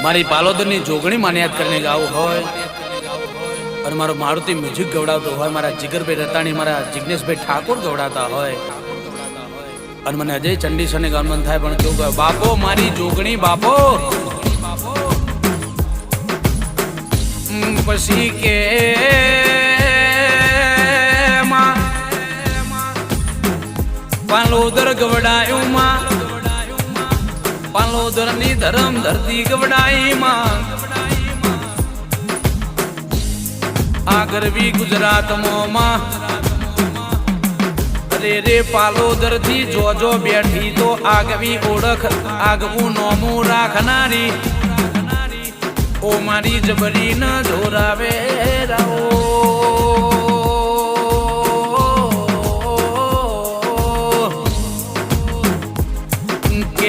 મારી પાલોદરની જોગણી માને યાદ કરીને ગાવું હોય અને મારો મારુતિ મ્યુઝિક ગવડાવતો હોય, મારા જીગરભાઈ રતાણી, મારા જિગ્નેશભાઈ ઠાકોર ગવડાતા હોય અને મને અજય ચંડીસરને ગામન થાય પણ કેવું કહે, બાપો મારી જોગણી બાપો. પછી કે પાલોદર ગવડાયું માં, પાલોદર ની ધરમ ધરતી ગવડાઈ માં, આ ગરવી ગુજરાત માં. અરે રે પાલોદર થી જોજો બેઠી તો આગવી ઓળખ, આગવું નોમું રાખનારી, ઓ મારી જબરી ન જોરાવે રાઓ.